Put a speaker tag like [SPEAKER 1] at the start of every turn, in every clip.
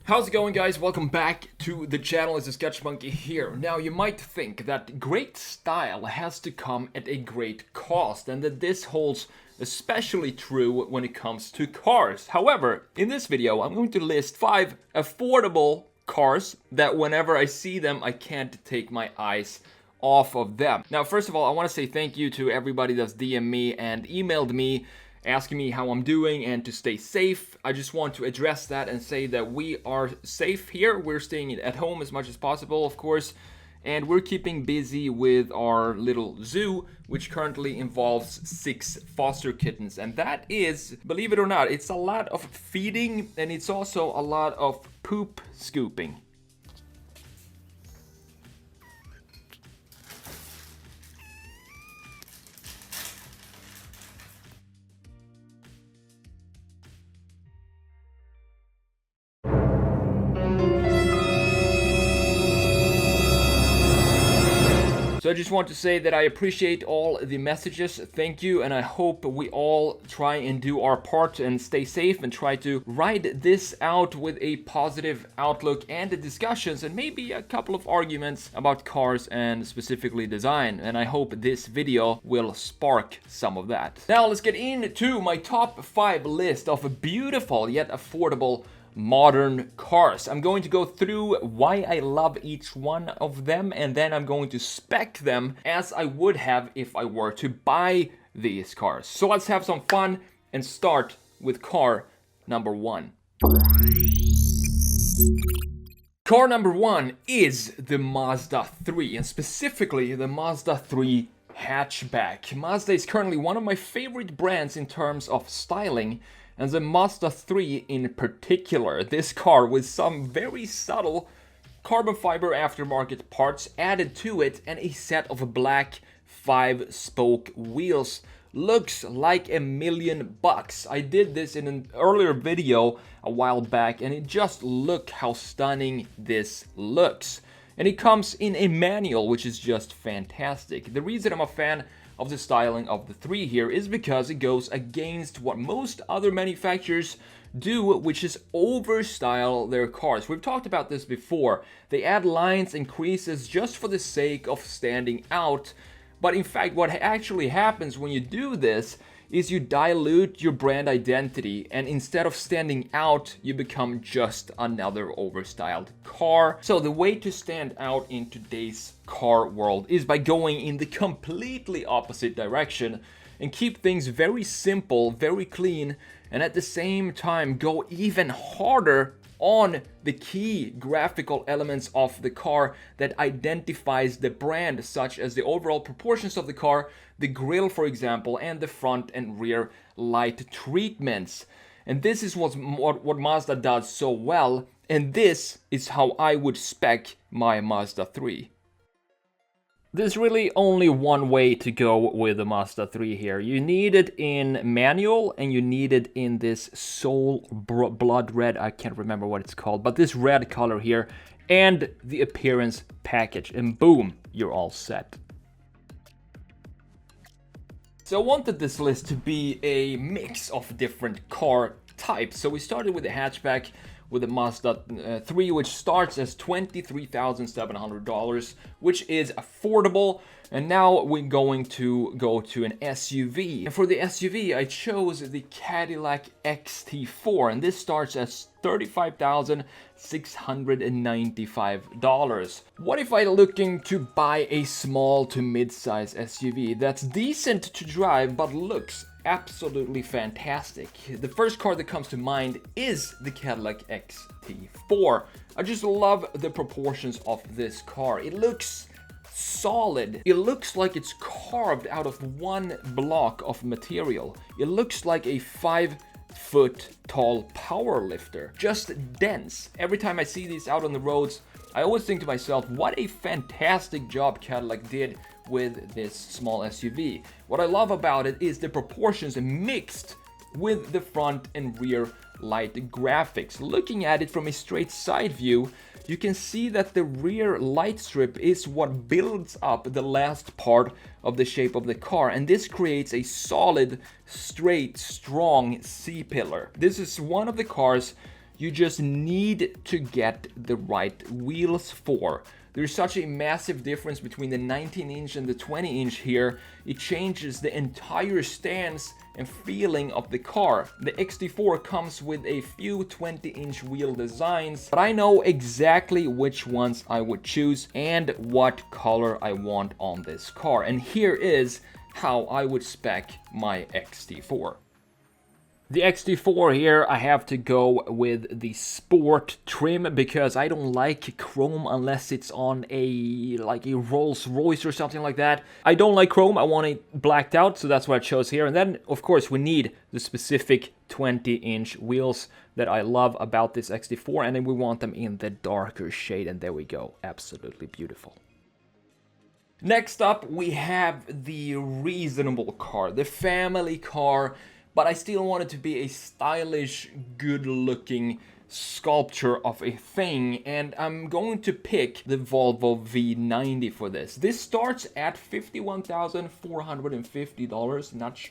[SPEAKER 1] How's it going, guys? Welcome back to the channel. It's TheSketchMonkey here. Now, you might think that great style has to come at a great cost, and that this holds especially true when it comes to cars. However, in this video, I'm going to list 5 affordable cars that whenever I see them, I can't take my eyes off of them. Now, first of all, I want to say thank you to everybody that's DM'd me and emailed me asking me how I'm doing and to stay safe. I just want to address that and say that we are safe here. We're staying at home as much as possible, of course, and we're keeping busy with our little zoo, which currently involves 6 foster kittens. And that is, believe it or not, it's a lot of feeding and it's also a lot of poop scooping. So I just want to say that I appreciate all the messages, thank you, and I hope we all try and do our part and stay safe and try to ride this out with a positive outlook and the discussions and maybe a couple of arguments about cars and specifically design, and I hope this video will spark some of that. Now let's get into my top 5 list of beautiful yet affordable modern cars. I'm going to go through why I love each one of them, and then I'm going to spec them as I would have if I were to buy these cars. So let's have some fun and start with car number 1. Car number 1 is the Mazda 3, and specifically the Mazda 3 Hatchback. Mazda is currently one of my favorite brands in terms of styling, and the Mazda 3 in particular. This car with some very subtle carbon fiber aftermarket parts added to it and a set of black 5-spoke wheels looks like $1,000,000. I did this in an earlier video a while back, and it just look how stunning this looks. And it comes in a manual, which is just fantastic. The reason I'm a fan of the styling of the 3 here is because it goes against what most other manufacturers do, which is overstyle their cars. We've talked about this before. They add lines and creases just for the sake of standing out. But in fact, what actually happens when you do this is you dilute your brand identity, and instead of standing out, you become just another overstyled car. So the way to stand out in today's car world is by going in the completely opposite direction and keep things very simple, very clean, and at the same time go even harder on the key graphical elements of the car that identifies the brand, such as the overall proportions of the car, the grille, for example, and the front and rear light treatments. And this is what Mazda does so well, and this is how I would spec my Mazda 3. There's really only one way to go with the Mazda 3 here. You need it in manual and you need it in this soul blood red, I can't remember what it's called, but this red color here, and the appearance package, and boom, you're all set. So I wanted this list to be a mix of different car types. So we started with the hatchback, with the Mazda 3, which starts as $23,700, which is affordable. And now we're going to go to an SUV. And for the SUV, I chose the Cadillac XT4, and this starts as $35,695. What if I'm looking to buy a small to mid-size SUV that's decent to drive but looks absolutely fantastic? The first car that comes to mind is the Cadillac XT4. I just love the proportions of this car. It looks solid. It looks like it's carved out of one block of material. It looks like a 5-foot tall power lifter. Just dense. Every time I see these out on the roads, I always think to myself, what a fantastic job Cadillac did with this small SUV. What I love about it is the proportions mixed with the front and rear light graphics. Looking at it from a straight side view, you can see that the rear light strip is what builds up the last part of the shape of the car, and this creates a solid, straight, strong C-pillar. This is one of the cars you just need to get the right wheels for. There's such a massive difference between the 19-inch and the 20-inch here. It changes the entire stance and feeling of the car. The XT4 comes with a few 20-inch wheel designs, but I know exactly which ones I would choose and what color I want on this car. And here is how I would spec my XT4. The XT4 here, I have to go with the sport trim because I don't like chrome unless it's on a Rolls Royce or something like that. I don't like chrome, I want it blacked out, so that's what I chose here. And then, of course, we need the specific 20-inch wheels that I love about this XT4, and then we want them in the darker shade, and there we go. Absolutely beautiful. Next up, we have the reasonable car, the family car, but I still want it to be a stylish, good-looking sculpture of a thing, and I'm going to pick the Volvo V90 for this. This starts at $51,450.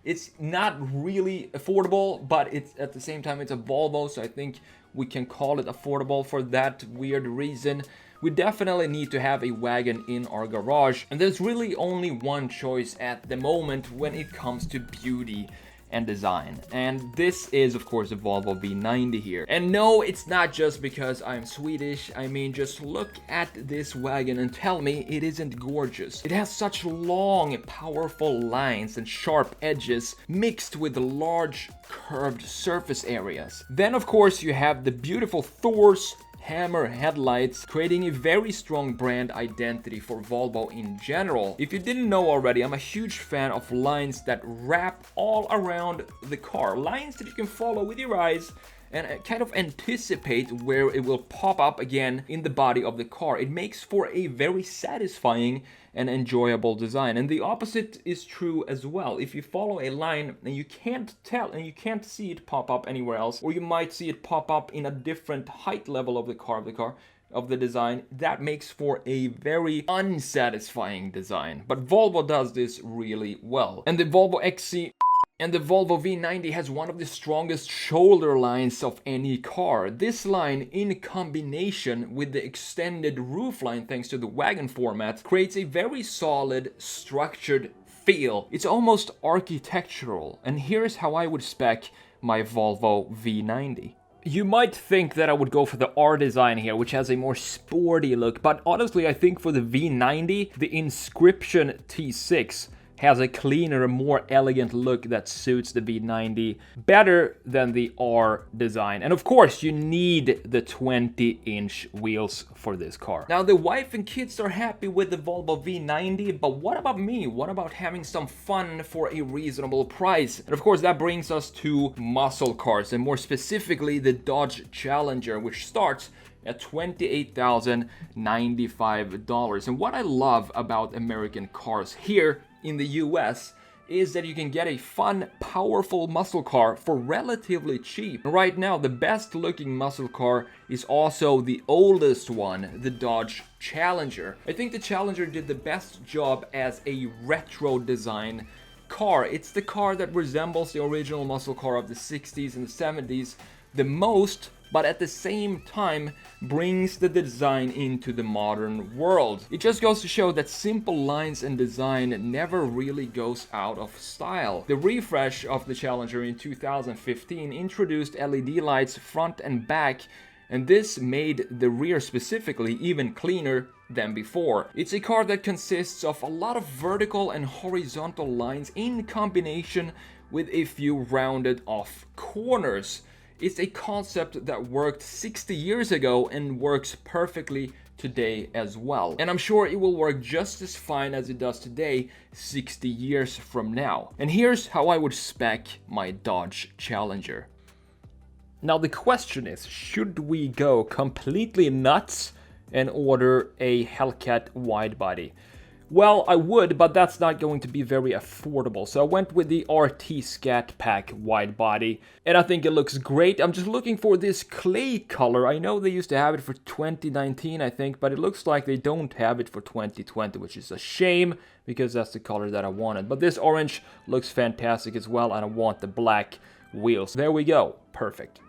[SPEAKER 1] It's not really affordable, but it's at the same time it's a Volvo, so I think we can call it affordable for that weird reason. We definitely need to have a wagon in our garage, and there's really only one choice at the moment when it comes to beauty and design, and this is of course the Volvo V90 here. And no, it's not just because I'm Swedish. I mean, just look at this wagon and tell me it isn't gorgeous. It has such long, powerful lines and sharp edges mixed with large curved surface areas. Then of course you have the beautiful Thor's hammer headlights, creating a very strong brand identity for Volvo in general. If you didn't know already, I'm a huge fan of lines that wrap all around the car. Lines that you can follow with your eyes and kind of anticipate where it will pop up again in the body of the car. It makes for a very satisfying and enjoyable design. And the opposite is true as well. If you follow a line and you can't tell and you can't see it pop up anywhere else, or you might see it pop up in a different height level of the design, that makes for a very unsatisfying design. But Volvo does this really well. And the Volvo V90 has one of the strongest shoulder lines of any car. This line, in combination with the extended roofline thanks to the wagon format, creates a very solid, structured feel. It's almost architectural. And here's how I would spec my Volvo V90. You might think that I would go for the R design here, which has a more sporty look, but honestly I think for the V90, the Inscription T6 has a cleaner, more elegant look that suits the V90 better than the R design. And of course, you need the 20-inch wheels for this car. Now, the wife and kids are happy with the Volvo V90, but what about me? What about having some fun for a reasonable price? And of course, that brings us to muscle cars, and more specifically, the Dodge Challenger, which starts at $28,095. And what I love about American cars here in the US is that you can get a fun, powerful muscle car for relatively cheap. Right now, the best looking muscle car is also the oldest one, the Dodge Challenger. I think the Challenger did the best job as a retro design car. It's the car that resembles the original muscle car of the 60s and the 70s the most, but at the same time brings the design into the modern world. It just goes to show that simple lines and design never really goes out of style. The refresh of the Challenger in 2015 introduced LED lights front and back, and this made the rear specifically even cleaner than before. It's a car that consists of a lot of vertical and horizontal lines in combination with a few rounded off corners. It's a concept that worked 60 years ago and works perfectly today as well. And I'm sure it will work just as fine as it does today 60 years from now. And here's how I would spec my Dodge Challenger. Now the question is, should we go completely nuts and order a Hellcat wide body? Well, I would, but that's not going to be very affordable. So I went with the RT Scat Pack wide body, and I think it looks great. I'm just looking for this clay color. I know they used to have it for 2019, I think, but it looks like they don't have it for 2020, which is a shame because that's the color that I wanted. But this orange looks fantastic as well, and I want the black wheels. There we go. Perfect.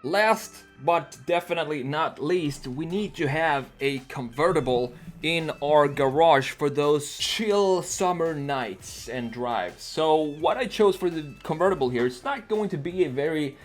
[SPEAKER 1] Last but definitely not least, we need to have a convertible in our garage for those chill summer nights and drives. So what I chose for the convertible here, it's not going to be a very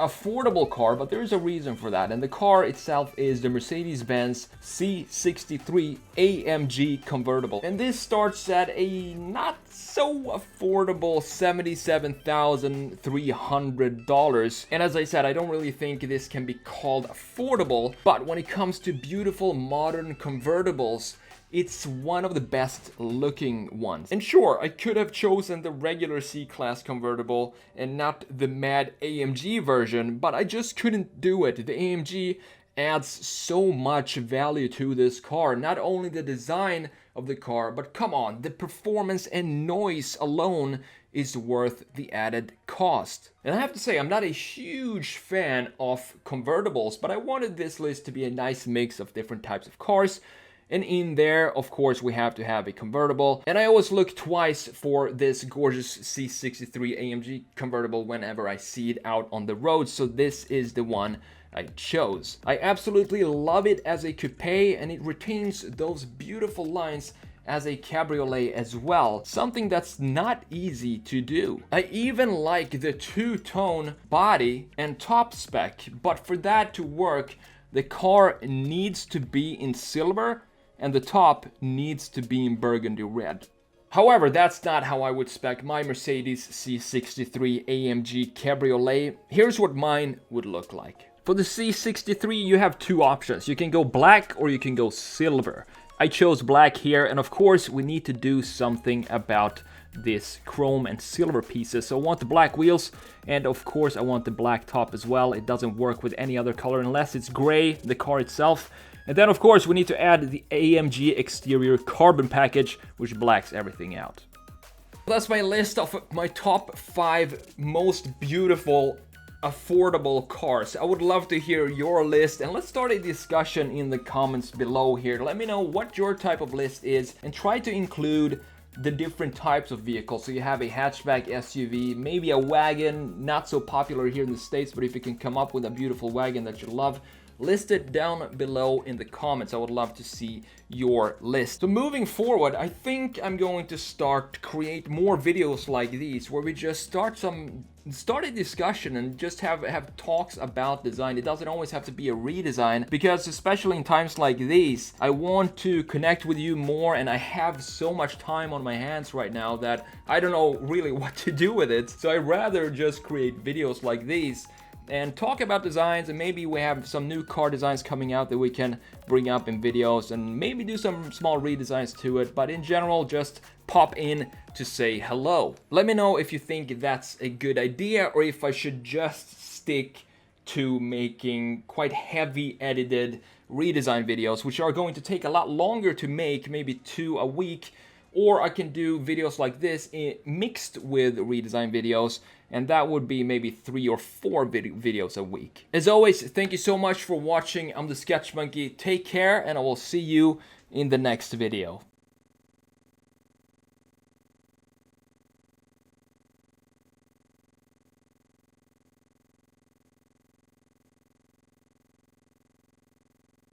[SPEAKER 1] affordable car, but there's a reason for that, and the car itself is the Mercedes-Benz C63 AMG convertible, and this starts at a not so affordable $77,300. And as I said, I don't really think this can be called affordable, but when it comes to beautiful modern convertibles, it's one of the best looking ones. And sure, I could have chosen the regular C-Class convertible and not the mad AMG version, but I just couldn't do it. The AMG adds so much value to this car. Not only the design of the car, but come on, the performance and noise alone is worth the added cost. And I have to say, I'm not a huge fan of convertibles, but I wanted this list to be a nice mix of different types of cars. And in there, of course, we have to have a convertible. And I always look twice for this gorgeous C63 AMG convertible whenever I see it out on the road. So this is the one I chose. I absolutely love it as a coupe, and it retains those beautiful lines as a cabriolet as well, something that's not easy to do. I even like the two-tone body and top spec, but for that to work, the car needs to be in silver and the top needs to be in burgundy red. However, that's not how I would spec my Mercedes C63 AMG Cabriolet. Here's what mine would look like. For the C63, you have two options. You can go black or you can go silver. I chose black here, and of course we need to do something about this chrome and silver pieces. So I want the black wheels, and of course I want the black top as well. It doesn't work with any other color unless it's gray, the car itself. And then of course we need to add the AMG exterior carbon package, which blacks everything out. That's my list of my top 5 most beautiful affordable cars. I would love to hear your list, and let's start a discussion in the comments below here. Let me know what your type of list is, and try to include the different types of vehicles. So you have a hatchback SUV, maybe a wagon, not so popular here in the States, but if you can come up with a beautiful wagon that you love, list it down below in the comments. I would love to see your list. So moving forward, I think I'm going to create more videos like these where we just start a discussion and just have talks about design. It doesn't always have to be a redesign, because especially in times like these, I want to connect with you more, and I have so much time on my hands right now that I don't know really what to do with it. So I'd rather just create videos like these and talk about designs, and maybe we have some new car designs coming out that we can bring up in videos, and maybe do some small redesigns to it. But in general, just pop in to say hello. Let me know if you think that's a good idea, or if I should just stick to making quite heavy edited redesign videos, which are going to take a lot longer to make, maybe 2 a week. Or I can do videos like this mixed with redesign videos, and that would be maybe 3 or 4 videos a week. As always, thank you so much for watching. I'm TheSketchMonkey. Take care, and I will see you in the next video.